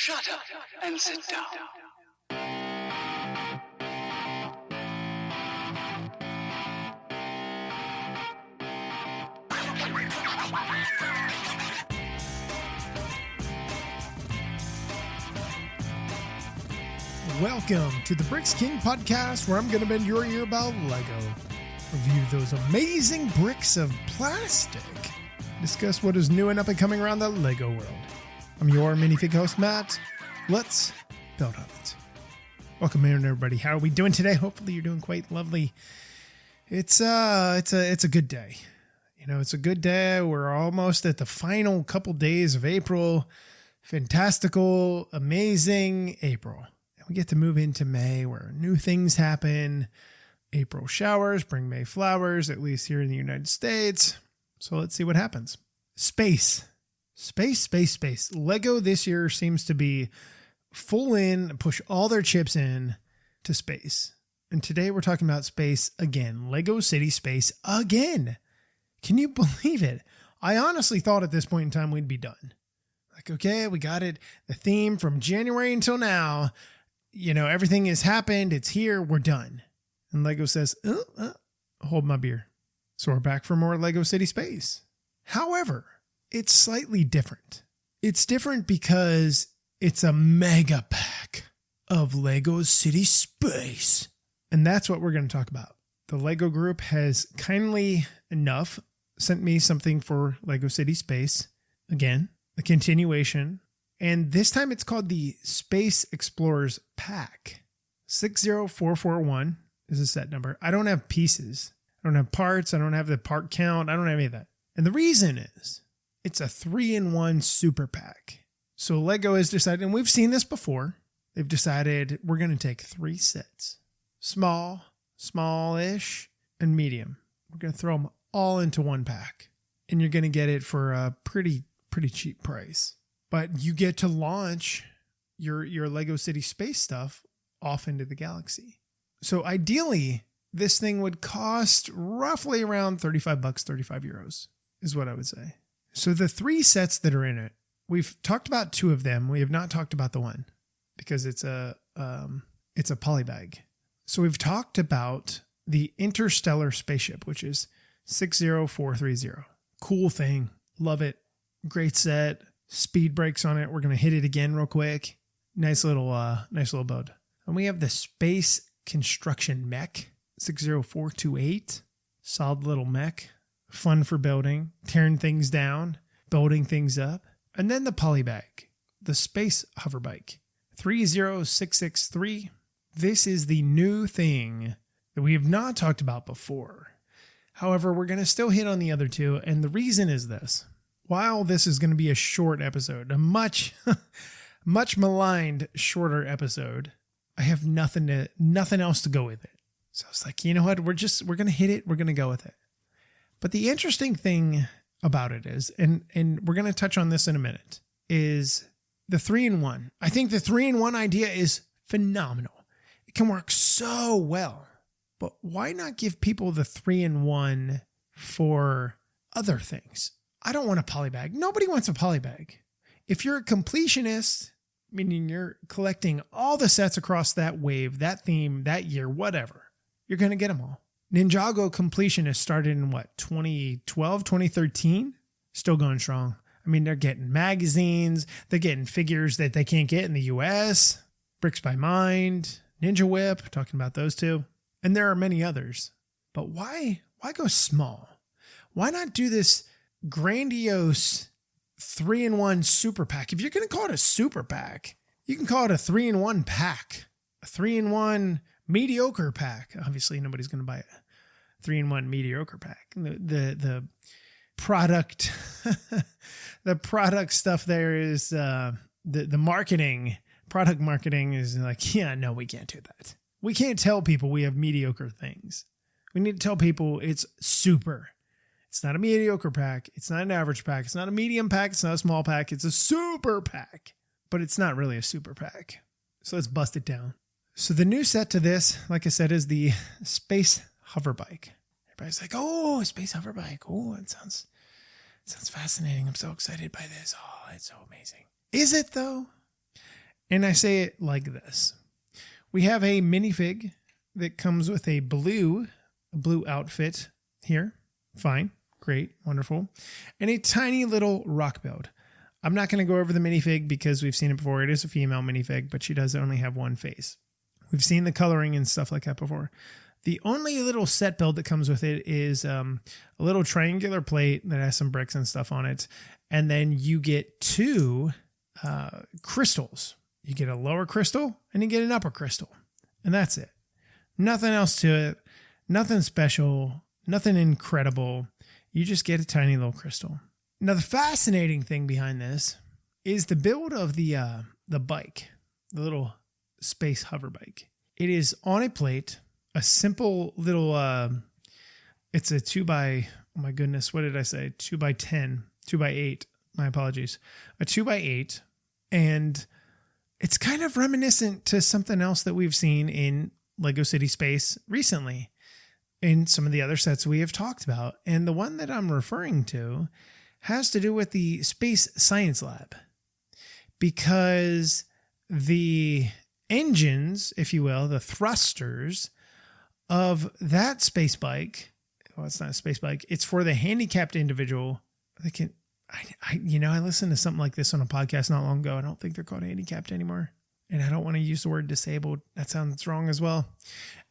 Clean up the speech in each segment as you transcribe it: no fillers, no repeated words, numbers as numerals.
Shut up and sit down. Welcome to the Bricks King podcast, where I'm going to bend your ear about Lego. Review those amazing bricks of plastic. Discuss what is new and up and coming around the Lego world. I'm your minifig host, Matt. Let's build on it. Welcome in, everybody. How are we doing today? Hopefully you're doing quite lovely. It's a good day. You know, it's a good day. We're almost at the final couple days of April. Fantastical, amazing April. We get to move into May where new things happen. April showers bring May flowers, at least here in the United States. So let's see what happens. Space. Lego this year seems to be full in, push all their chips in to space. And today we're talking about space again. Lego City Space again. Can you believe it? I honestly thought at this point in time we'd be done. Like, okay, we got it. The theme from January until now. You know, everything has happened. It's here. We're done. And Lego says, hold my beer. So we're back for more Lego City Space. However, it's slightly different. It's different because it's a mega pack of Lego City Space. And that's what we're going to talk about. The Lego group has kindly enough sent me something for Lego City Space. Again, a continuation. And this time it's called the Space Explorers Pack. 60441 is the set number. I don't have pieces. I don't have parts. I don't have the part count. I don't have any of that. And the reason is it's a 3-in-1 super pack. So Lego has decided, and we've seen this before, they've decided we're going to take 3 sets. Small, smallish, and medium. We're going to throw them all into one pack. And you're going to get it for a pretty cheap price. But you get to launch your Lego City Space stuff off into the galaxy. So ideally, this thing would cost roughly around $35, 35 euros is what I would say. So the 3 sets that are in it, we've talked about 2 of them. We have not talked about the one because it's a polybag. So we've talked about the Interstellar Spaceship, which is 60430. Cool thing. Love it. Great set. Speed brakes on it. We're going to hit it again real quick. Nice little build. And we have the Space Construction Mech, 60428. Solid little mech. Fun for building, tearing things down, building things up. And then the polybag, the Space Hover Bike, 30663. This is the new thing that we have not talked about before. However, we're going to still hit on the other 2. And the reason is this. While this is going to be a short episode, a much maligned shorter episode, I have nothing else to go with it. So I was like, you know what? We're going to hit it. We're going to go with it. But the interesting thing about it is, and we're going to touch on this in a minute, is the 3-in-1. I think the 3-in-1 idea is phenomenal. It can work so well. But why not give people the 3-in-1 for other things? I don't want a polybag. Nobody wants a polybag. If you're a completionist, meaning you're collecting all the sets across that wave, that theme, that year, whatever, you're going to get them all. Ninjago Completionist started in 2012, 2013? Still going strong. I mean, they're getting magazines. They're getting figures that they can't get in the US. Bricks by Mind, Ninja Whip, talking about those 2. And there are many others. But why go small? Why not do this grandiose 3-in-1 super pack? If you're going to call it a super pack, you can call it a 3-in-1 pack, a 3-in-1 mediocre pack. Obviously, nobody's going to buy a 3-in-1 mediocre pack. The product, the product stuff there is the marketing. Product marketing is like, yeah, no, we can't do that. We can't tell people we have mediocre things. We need to tell people it's super. It's not a mediocre pack. It's not an average pack. It's not a medium pack. It's not a small pack. It's a super pack. But it's not really a super pack. So let's bust it down. So the new set to this, like I said, is the Space Hover Bike. Everybody's like, oh, Space Hover Bike. Oh, it sounds fascinating. I'm so excited by this. Oh, it's so amazing. Is it though? And I say it like this. We have a minifig that comes with a blue outfit here. Fine. Great. Wonderful. And a tiny little rock build. I'm not going to go over the minifig because we've seen it before. It is a female minifig, but she does only have one face. We've seen the coloring and stuff like that before. The only little set build that comes with it is a little triangular plate that has some bricks and stuff on it. And then you get 2 crystals. You get a lower crystal and you get an upper crystal. And that's it. Nothing else to it. Nothing special. Nothing incredible. You just get a tiny little crystal. Now, the fascinating thing behind this is the build of the bike, the little space hover bike. It is on a plate, a simple little, it's a 2x, oh my goodness, what did I say? 2x10, 2x8, my apologies. A 2x8, and it's kind of reminiscent to something else that we've seen in Lego City Space recently in some of the other sets we have talked about. And the one that I'm referring to has to do with the Space Science Lab, because the engines, if you will, the thrusters of that space bike, well, it's not a space bike, it's for the handicapped individual that can, I listened to something like this on a podcast not long ago. I don't think they're called handicapped anymore. And I don't want to use the word disabled. That sounds wrong as well.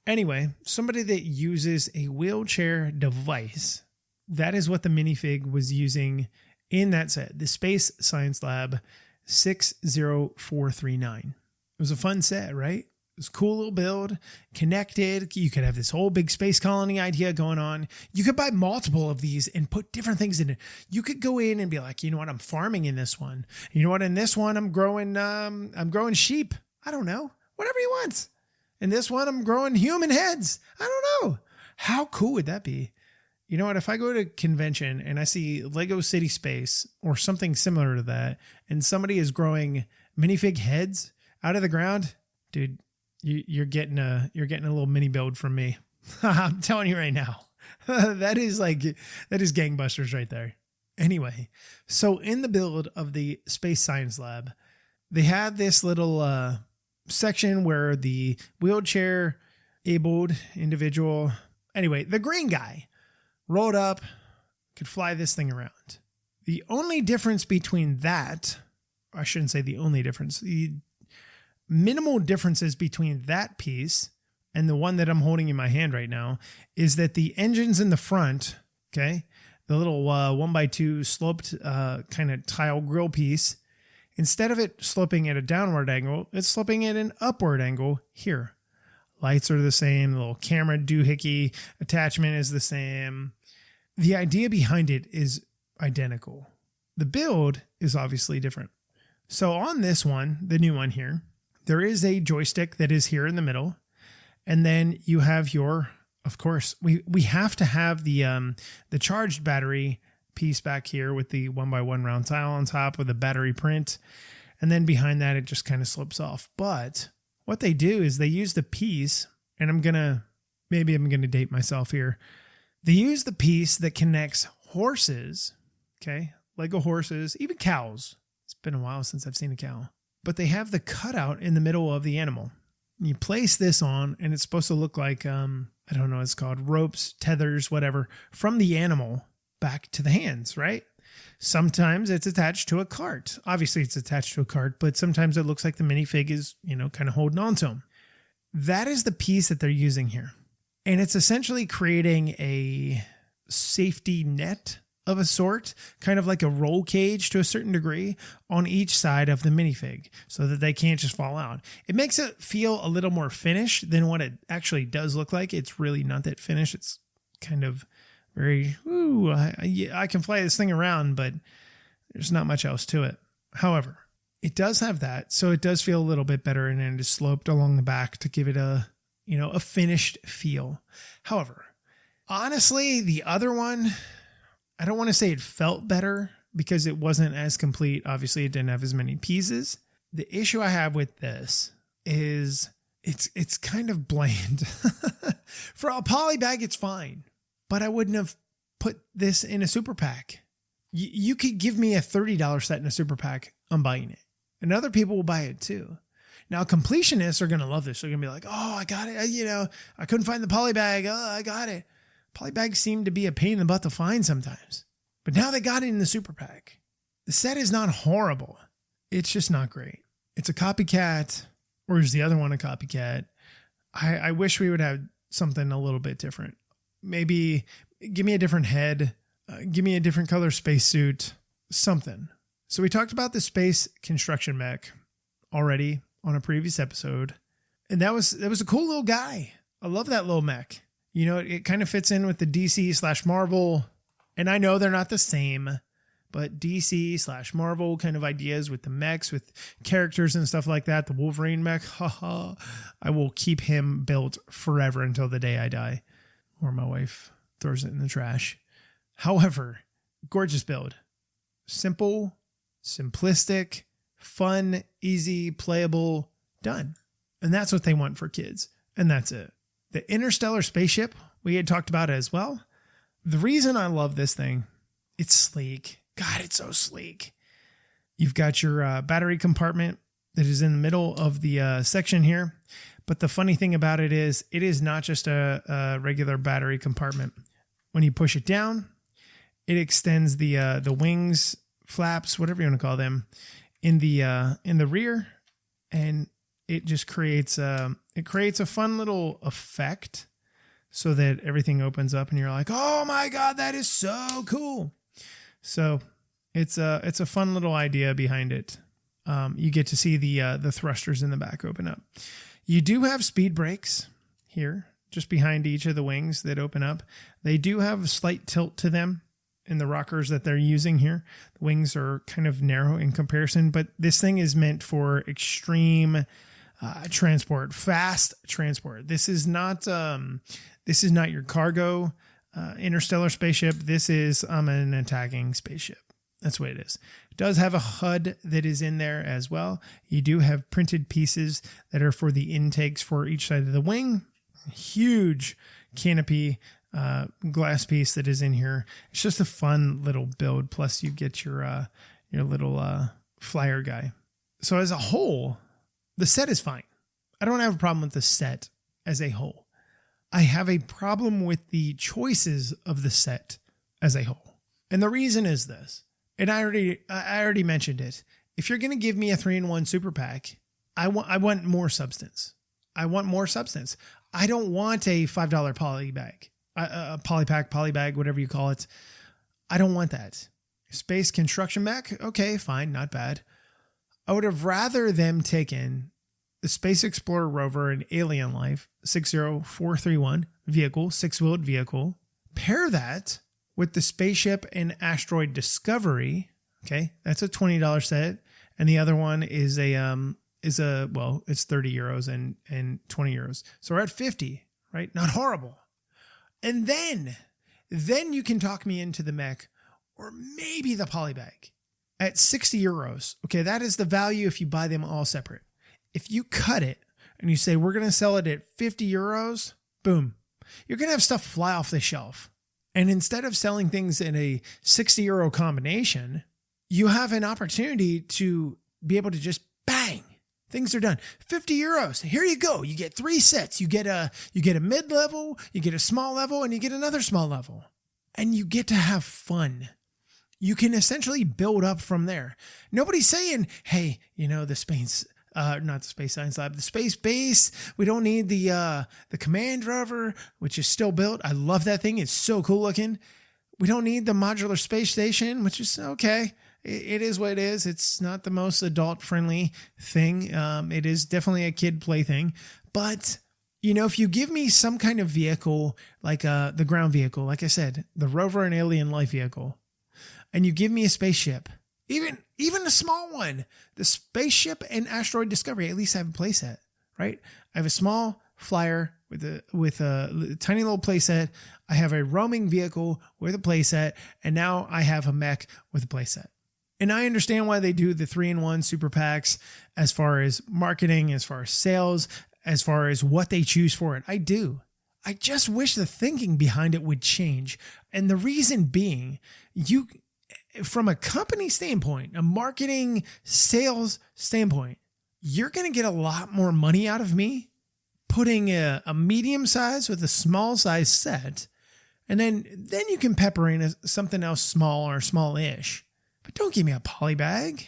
Anyway, somebody that uses a wheelchair device. That is what the minifig was using in that set, the Space Science Lab 60439. It was a fun set, right? It was a cool little build, connected. You could have this whole big space colony idea going on. You could buy multiple of these and put different things in it. You could go in and be like, you know what, I'm farming in this one. You know what, in this one, I'm growing sheep. I don't know, whatever you want. In this one, I'm growing human heads. I don't know. How cool would that be? You know what? If I go to a convention and I see Lego City Space or something similar to that, and somebody is growing minifig heads out of the ground, dude, you're getting a little mini build from me. I'm telling you right now, that is gangbusters right there. Anyway, so in the build of the Space Science Lab, they had this little section where the wheelchair abled individual, anyway, the green guy, rolled up, could fly this thing around. The only difference between that, I shouldn't say the only difference, the minimal differences between that piece and the one that I'm holding in my hand right now is that the engines in the front, okay, the little 1x2 sloped kind of tile grill piece, instead of it sloping at a downward angle, it's sloping at an upward angle here. Lights are the same, the little camera doohickey attachment is the same. The idea behind it is identical. The build is obviously different. So on this one, the new one here, there is a joystick that is here in the middle. And then you have your, of course, we have to have the charged battery piece back here with the 1x1 round tile on top with a battery print. And then behind that, it just kind of slips off. But what they do is they use the piece, and I'm going to date myself here. They use the piece that connects horses, okay, Lego horses, even cows. It's been a while since I've seen a cow. But they have the cutout in the middle of the animal. You place this on, and it's supposed to look like, I don't know what it's called, ropes, tethers, whatever, from the animal back to the hands, right? Sometimes it's attached to a cart. Obviously, it's attached to a cart, but sometimes it looks like the minifig is, kind of holding on to them. That is the piece that they're using here. And it's essentially creating a safety net of a sort, kind of like a roll cage to a certain degree on each side of the minifig so that they can't just fall out. It makes it feel a little more finished than what it actually does look like. It's really not that finished. It's kind of very, I can fly this thing around, but there's not much else to it. However, it does have that, so it does feel a little bit better, and it is sloped along the back to give it a finished feel. However, honestly, the other one, I don't want to say it felt better because it wasn't as complete. Obviously, it didn't have as many pieces. The issue I have with this is it's kind of bland. For a poly bag, it's fine, but I wouldn't have put this in a super pack. You could give me a $30 set in a super pack. I'm buying it. And other people will buy it too. Now, completionists are going to love this. They're going to be like, oh, I got it. I couldn't find the poly bag. Oh, I got it. Poly bags seem to be a pain in the butt to find sometimes. But now they got it in the super pack. The set is not horrible. It's just not great. It's a copycat, or is the other one a copycat? I wish we would have something a little bit different. Maybe give me a different head. Give me a different color spacesuit. Something. So we talked about the space construction mech already on a previous episode. And that was a cool little guy. I love that little mech. It kind of fits in with the DC/Marvel. And I know they're not the same, but DC/Marvel kind of ideas with the mechs, with characters and stuff like that. The Wolverine mech, haha. I will keep him built forever until the day I die. Or my wife throws it in the trash. However, gorgeous build. Simple, simplistic, fun, easy, playable, done. And that's what they want for kids. And that's it. The interstellar spaceship we had talked about as well. The reason I love this thing, it's sleek. God, it's so sleek. You've got your battery compartment that is in the middle of the section here. But the funny thing about it is not just a regular battery compartment. When you push it down, it extends the wings, flaps, whatever you want to call them, in the rear, and it just creates a fun little effect so that everything opens up and you're like, oh my God, that is so cool. So it's a fun little idea behind it. You get to see the thrusters in the back open up. You do have speed brakes here, just behind each of the wings that open up. They do have a slight tilt to them in the rockers that they're using here. The wings are kind of narrow in comparison, but this thing is meant for extreme transport, fast transport. This is not your cargo interstellar spaceship. This is an attacking spaceship. That's what it is. It does have a HUD that is in there as well. You do have printed pieces that are for the intakes for each side of the wing. Huge canopy glass piece that is in here. It's just a fun little build. Plus you get your little flyer guy. So as a whole, the set is fine. I don't have a problem with the set as a whole. I have a problem with the choices of the set as a whole. And the reason is this. And I already mentioned it. If you're going to give me a 3-in-1 super pack, I want more substance. I want more substance. I don't want a $5 poly bag, a poly pack, poly bag, whatever you call it. I don't want that. Space construction mech. Okay, fine. Not bad. I would have rather them taken the Space Explorer rover and Alien Life 60431 vehicle, 6-wheeled vehicle, pair that with the spaceship and asteroid Discovery. Okay, that's a $20 set, and the other one is it's 30 euros and 20 euros. So we're at 50, right? Not horrible. And then you can talk me into the mech or maybe the poly bag at 60 euros. Okay, that is the value if you buy them all separate. If you cut it and you say we're going to sell it at 50 euros, boom, you're going to have stuff fly off the shelf. And instead of selling things in a 60 euro combination, you have an opportunity to be able to just bang, things are done. 50 euros. Here you go. You get 3 sets. You get a mid-level, you get a small level, and you get another small level. And you get to have fun. You can essentially build up from there. Nobody's saying, hey, the space, not the Space Science Lab, the space base. We don't need the command rover, which is still built. I love that thing. It's so cool looking. We don't need the modular space station, which is okay. It is what it is. It's not the most adult friendly thing. It is definitely a kid play thing. But, if you give me some kind of vehicle, like the ground vehicle, like I said, the rover and Alien Life vehicle, and you give me a spaceship, even a small one, the spaceship and asteroid Discovery, at least I have a playset, right? I have a small flyer with a tiny little playset. I have a roaming vehicle with a playset, and now I have a mech with a playset. And I understand why they do the 3-in-1 super packs as far as marketing, as far as sales, as far as what they choose for it. I do. I just wish the thinking behind it would change. And the reason being, from a company standpoint, a marketing sales standpoint, you're going to get a lot more money out of me putting a medium size with a small size set. And then you can pepper in something else small or small-ish. But don't give me a poly bag.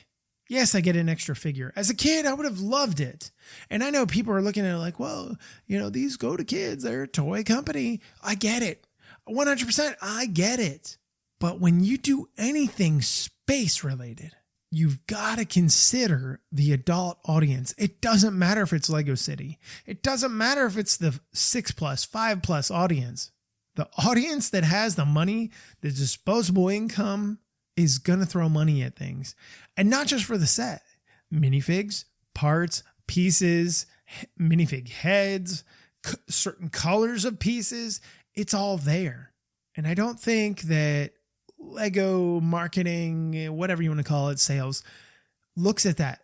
Yes, I get an extra figure. As a kid, I would have loved it. And I know people are looking at it like, well, these go to kids. They're a toy company. I get it. 100%, I get it. But when you do anything space related, you've got to consider the adult audience. It doesn't matter if it's Lego City. It doesn't matter if it's the 6+, 5+ audience. The audience that has the money, the disposable income, is going to throw money at things. And not just for the set. Minifigs, parts, pieces, minifig heads, certain colors of pieces. It's all there. And I don't think that Lego marketing, whatever you want to call it, sales, looks at that.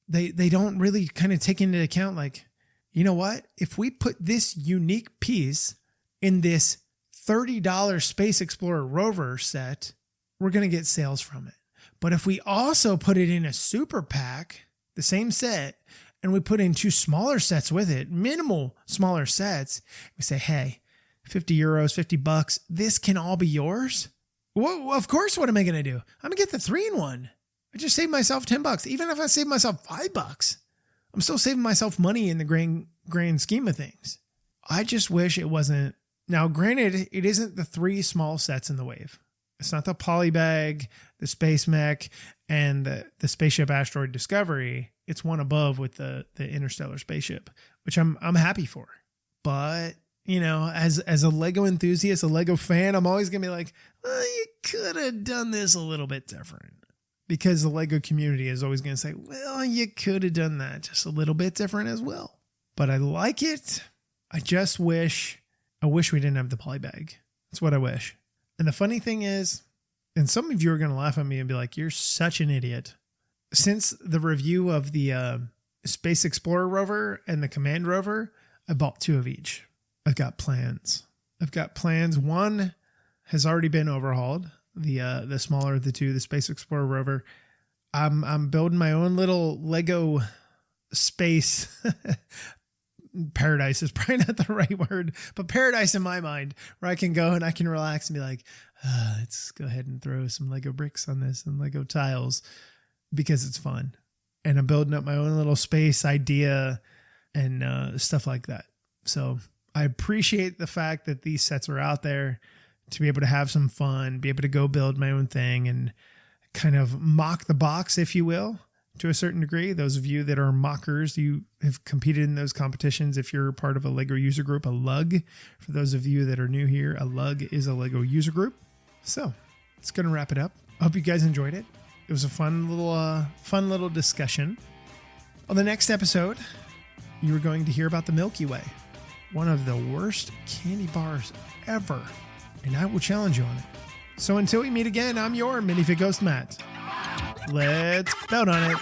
They don't really kind of take into account like, you know what? If we put this unique piece in this $30 Space Explorer Rover set, we're going to get sales from it. But if we also put it in a super pack, the same set, and we put in 2 smaller sets with it, minimal smaller sets, we say, hey, €50, $50, this can all be yours. Well, of course, what am I going to do? I'm going to get the 3-in-1. I just saved myself $10. Even if I save myself $5, I'm still saving myself money in the grand scheme of things. I just wish it wasn't. Now, granted, it isn't the 3 small sets in the wave. It's not the polybag, the space mech, and the spaceship asteroid Discovery. It's one above with the interstellar spaceship, which I'm happy for. But, as a Lego enthusiast, a Lego fan, I'm always going to be like, well, you could have done this a little bit different. Because the Lego community is always going to say, well, you could have done that just a little bit different as well. But I like it. I wish we didn't have the polybag. That's what I wish. And the funny thing is, and some of you are going to laugh at me and be like, you're such an idiot. Since the review of the Space Explorer rover and the Command rover, I bought 2 of each. I've got plans. One has already been overhauled. The smaller of the 2, the Space Explorer rover. I'm building my own little Lego space paradise is probably not the right word, but paradise in my mind, where I can go and I can relax and be like, let's go ahead and throw some Lego bricks on this and Lego tiles because it's fun. And I'm building up my own little space idea and stuff like that. So I appreciate the fact that these sets are out there to be able to have some fun, be able to go build my own thing and kind of mock the box, if you will. To a certain degree, those of you that are mockers, you have competed in those competitions. If you're part of a Lego user group, a LUG. For those of you that are new here, a LUG is a Lego user group. So it's going to wrap it up. I hope you guys enjoyed it. It was a fun little discussion. On the next episode, you are going to hear about the Milky Way, one of the worst candy bars ever, and I will challenge you on it. So until we meet again, I'm your Minifig Ghost Matt. Let's build on it.